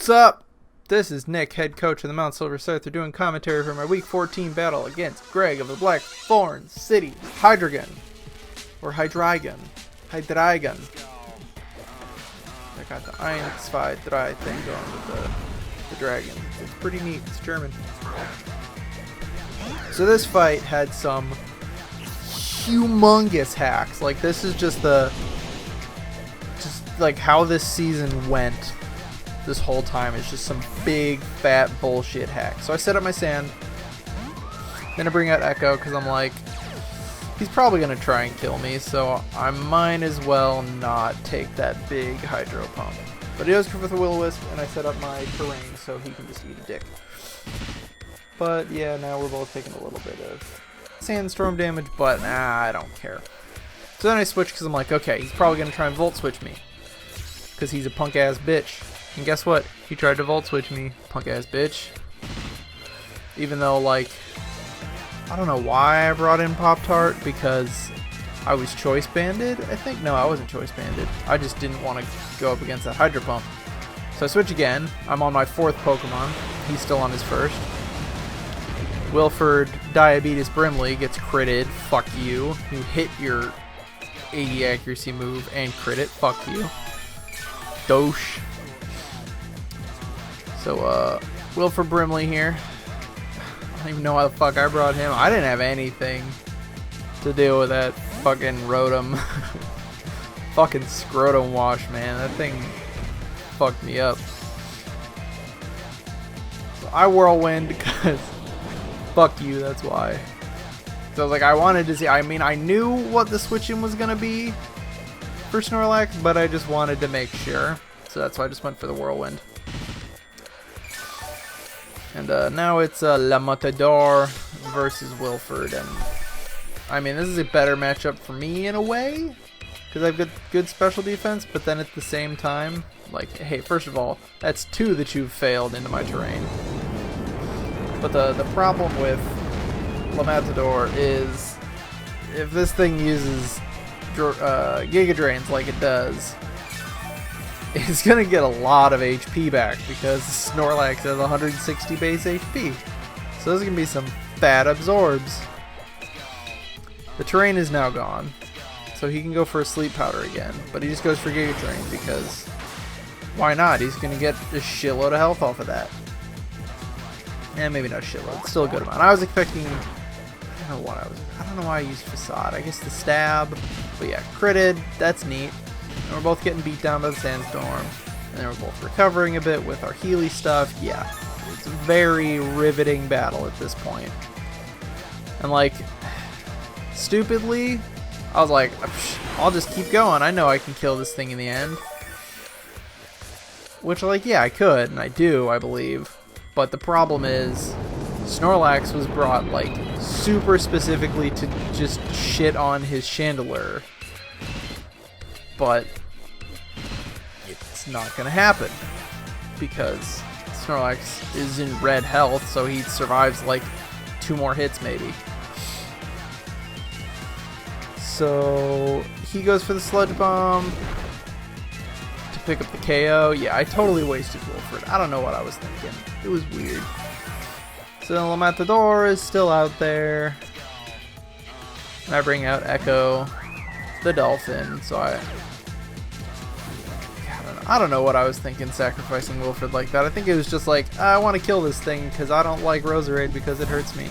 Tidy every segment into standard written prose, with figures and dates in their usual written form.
What's up? This is Nick, head coach of the Mount Silver Scyther, doing commentary for my Week 14 battle against Greg of the Blackthorn City Hydreigon. Or Hydreigon. Hydreigon. I got the 1, 2, 3 thing going with the dragon. It's pretty neat. It's German. So this fight had some humongous hacks. Like, this is just like how this season went this whole time. It's just some big fat bullshit hacks. So I set up my sand, then I bring out Echo because I'm like, he's probably gonna try and kill me, so I might as well not take that big hydro pump. But he does come with a will-o-wisp, and I set up my terrain so he can just eat a dick. But yeah, now we're both taking a little bit of sandstorm damage, but I don't care. So then I switch because I'm like, okay, he's probably gonna try and volt switch me because he's a punk ass bitch. And guess what? He tried to volt switch me, punk ass bitch. Even though, like, I don't know why I brought in Pop-Tart, because I was choice banded, I think. No, I wasn't choice banded. I just didn't want to go up against that Hydro Pump. So I switch again. I'm on my 4th Pokemon. He's still on his 1st. Wilford Diabetes Brimley gets critted. Fuck you. You hit your 80 accuracy move and crit it. Fuck you. Dosh. So, Wilford Brimley here. I don't even know why the fuck I brought him. I didn't have anything to deal with that fucking Rotom. Fucking scrotum wash, man. That thing fucked me up. So I whirlwind because fuck you, that's why. So I was like, I wanted to see. I mean, I knew what the switching was gonna be for Snorlax, but I just wanted to make sure. So that's why I just went for the whirlwind. And now it's La Matador versus Wilford, and I mean, this is a better matchup for me in a way, because I have good special defense, but then at the same time, like, hey, first of all, that's 2 that you've failed into my terrain. But the problem with La Matador is, if this thing uses Giga Drains like it does, it's gonna get a lot of HP back because Snorlax has 160 base HP. So there's gonna be some fat absorbs. The terrain is now gone, so he can go for a sleep powder again, but he just goes for Giga Drain because why not? He's gonna get a shitload of health off of that. And maybe not a shitload, it's still a good amount. I was expecting, I don't know why I used Facade. I guess the stab, but yeah, critted. That's neat. And we're both getting beat down by the sandstorm, and then we're both recovering a bit with our Healy stuff. Yeah, it's a very riveting battle at this point. And like, stupidly, I was like, I'll just keep going. I know I can kill this thing in the end. Which, like, yeah, I could, and I do, I believe. But the problem is, Snorlax was brought, like, super specifically to just shit on his Chandelure. But it's not gonna happen because Snorlax is in red health, so he survives like 2 more hits maybe. So he goes for the Sludge Bomb to pick up the KO. Yeah, I totally wasted Wilford. I don't know what I was thinking. It was weird. So La Matador is still out there, and I bring out Echo, the Dolphin. So I don't know what I was thinking sacrificing Wilford like that. I think it was just like, I want to kill this thing because I don't like Roserade because it hurts me.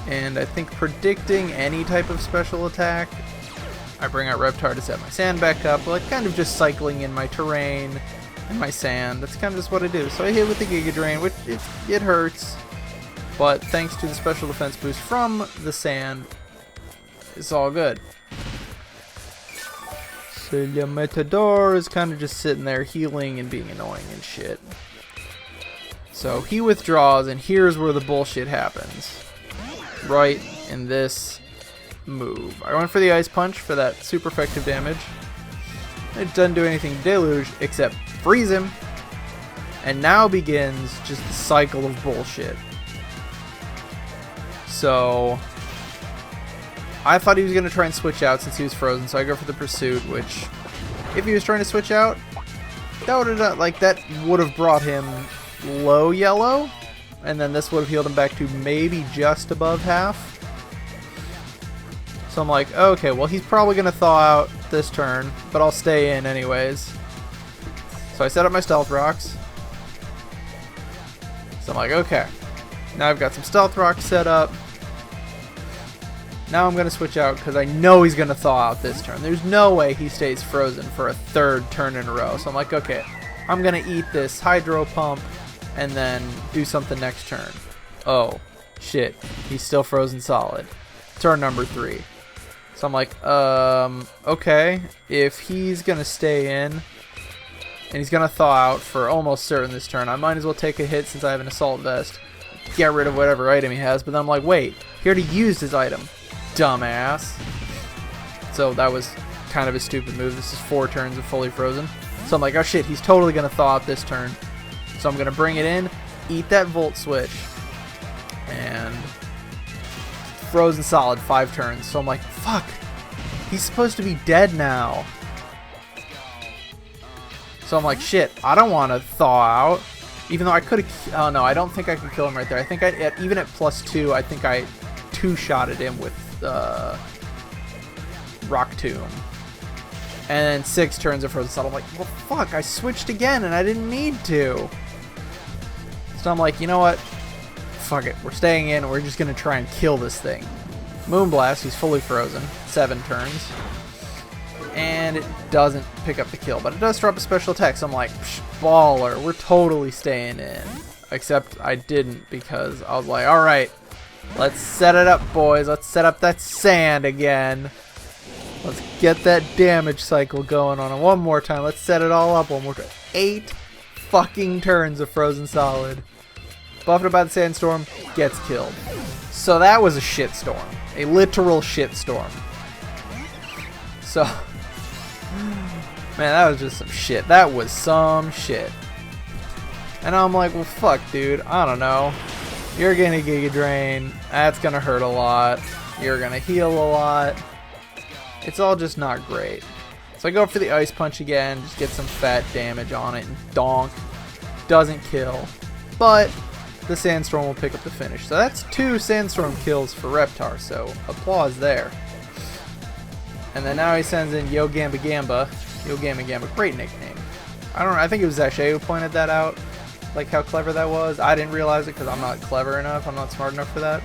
And I think predicting any type of special attack, I bring out Reptar to set my sand back up, like kind of just cycling in my terrain and my sand. That's kind of just what I do. So I hit with the Giga Drain, which it hurts, but thanks to the special defense boost from the sand, it's all good. So La Matador is kind of just sitting there healing and being annoying and shit. So he withdraws, and here's where the bullshit happens. Right in this move. I went for the Ice Punch for that super effective damage. It doesn't do anything to Deluge except freeze him. And now begins just the cycle of bullshit. So I thought he was going to try and switch out since he was frozen, so I go for the Pursuit, which, if he was trying to switch out, like that would have brought him low yellow, and then this would have healed him back to maybe just above half. So I'm like, okay, well he's probably gonna thaw out this turn, but I'll stay in anyways. So I set up my stealth rocks. So I'm like, okay, now I've got some stealth rocks set up. Now I'm gonna switch out because I know he's gonna thaw out this turn. There's no way he stays frozen for a third turn in a row. So I'm like, okay, I'm gonna eat this hydro pump and then do something next turn. Oh shit, he's still frozen solid. Turn number 3. So I'm like, okay, if he's gonna stay in and he's gonna thaw out for almost certain this turn, I might as well take a hit since I have an assault vest, get rid of whatever item he has. But then I'm like, wait, he already used his item, dumbass. So that was kind of a stupid move. This is 4 turns of fully frozen. So I'm like, oh shit, he's totally gonna thaw out this turn. So I'm gonna bring it in, eat that volt switch, and frozen solid 5 turns. So I'm like, fuck, he's supposed to be dead now. So I'm like, shit, I don't want to thaw out, even though I could have. Oh no, I don't think I could kill him right there. I think even at +2, I think I 2-shotted him with Rock Tomb. And then 6 turns of frozen solid. I'm like, well fuck, I switched again and I didn't need to. So I'm like, you know what? Fuck it, we're staying in, we're just gonna try and kill this thing. Moonblast, he's fully frozen, 7 turns. And it doesn't pick up the kill, but it does throw up a special attack, so I'm like, baller, we're totally staying in. Except I didn't, because I was like, alright, let's set it up, boys, let's set up that sand again. Let's get that damage cycle going on it one more time, let's set it all up one more time. 8 fucking turns of frozen solid. Buffeted by the sandstorm, gets killed. So that was a shitstorm. A literal shitstorm. So, man, that was just some shit. That was some shit. And I'm like, well, fuck, dude. I don't know. You're gonna Giga Drain. That's gonna hurt a lot. You're gonna heal a lot. It's all just not great. So I go for the Ice Punch again, just get some fat damage on it, and donk. Doesn't kill. But the Sandstorm will pick up the finish. So that's 2 Sandstorm kills for Reptar, so applause there. And then now he sends in Yo Gamba Gamba. Yo Gamba Gamba, great nickname. I think it was Zashay who pointed that out, like how clever that was. I didn't realize it because I'm not clever enough, I'm not smart enough for that.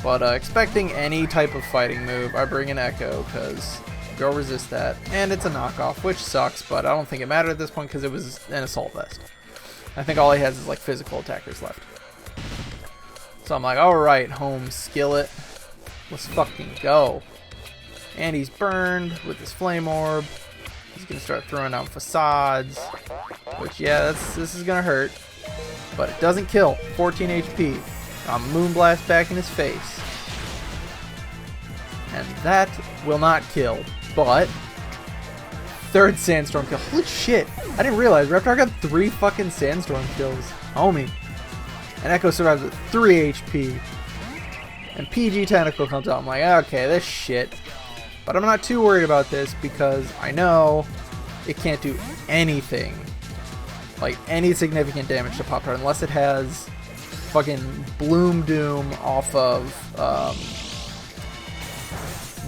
But expecting any type of fighting move, I bring an Echo because go resist that. And it's a knockoff, which sucks, but I don't think it mattered at this point because it was an Assault Vest. I think all he has is like physical attackers left. So I'm like, alright, home skillet. Let's fucking go. And he's burned with his Flame Orb. He's going to start throwing down Facades. Which, yeah, this is going to hurt. But it doesn't kill. 14 HP. I'm Moonblast back in his face. And that will not kill. But 3rd Sandstorm kill. Holy shit. I didn't realize Reptar got 3 fucking Sandstorm kills. Homie. And Echo survives with 3 HP. And PG Tentacle comes out. I'm like, okay, this shit. But I'm not too worried about this because I know it can't do anything. Like, any significant damage to Pop-Tart unless it has fucking Bloom Doom off of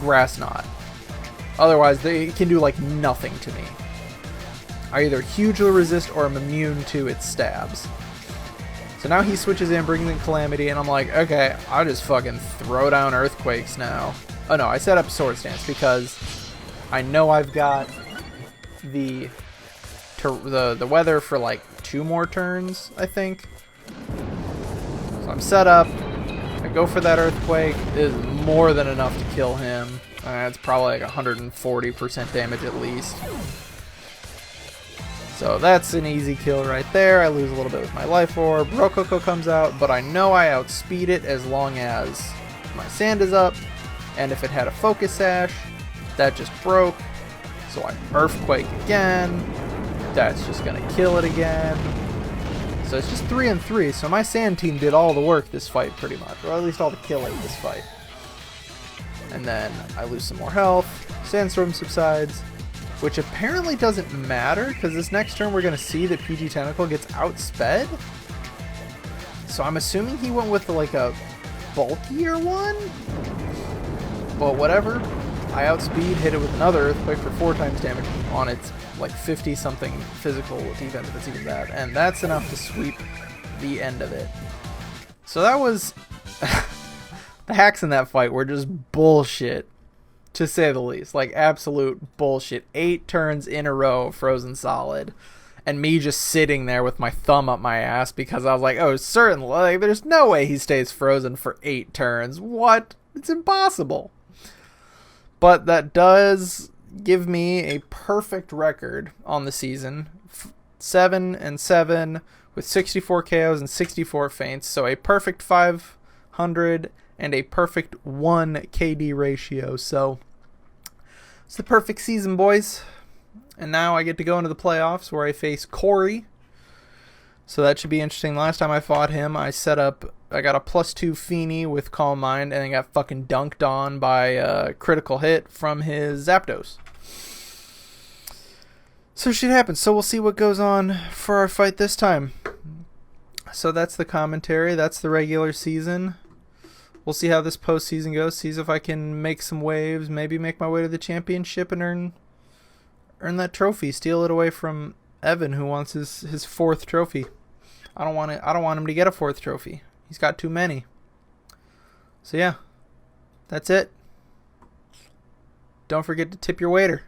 Grass Knot. Otherwise, it can do, like, nothing to me. I either hugely resist or am immune to its stabs. So now he switches in, brings in Calamity, and I'm like, okay, I'll just fucking throw down Earthquakes now. Oh no, I set up Sword Stance because I know I've got the weather for like 2 more turns, I think. So I'm set up. I go for that Earthquake. It is more than enough to kill him. It's probably like 140% damage at least. So that's an easy kill right there. I lose a little bit with my Life Orb. Rococo comes out, but I know I outspeed it as long as my sand is up. And if it had a Focus Sash, that just broke. So I Earthquake again. That's just going to kill it again. So it's just 3 and 3. So my sand team did all the work this fight pretty much. Or at least all the killing this fight. And then I lose some more health. Sandstorm subsides. which apparently doesn't matter because this next turn we're going to see that PG Tentacle gets outsped. So I'm assuming he went with like a bulkier one. But whatever. I outspeed, hit it with another Earthquake for 4 times damage on its like 50 something physical defense if it's even that. And that's enough to sweep the end of it. So that was... the hacks in that fight were just bullshit, to say the least. Like, absolute bullshit. 8 turns in a row, frozen solid. And me just sitting there with my thumb up my ass because I was like, oh, certainly, like, there's no way he stays frozen for 8 turns. What? It's impossible. But that does give me a perfect record on the season. 7-7 with 64 KOs and 64 feints. So a perfect 500 and a perfect 1 KD ratio. So it's the perfect season, boys. And now I get to go into the playoffs where I face Corey. So that should be interesting. Last time I fought him, I got a +2 Feeny with Calm Mind and then got fucking dunked on by a critical hit from his Zapdos. So shit happens. So we'll see what goes on for our fight this time. So that's the commentary. That's the regular season. We'll see how this postseason goes. See if I can make some waves. Maybe make my way to the championship and earn that trophy. Steal it away from Evan, who wants his 4th trophy. I don't want him to get a 4th trophy. He's got too many. So yeah, that's it. Don't forget to tip your waiter.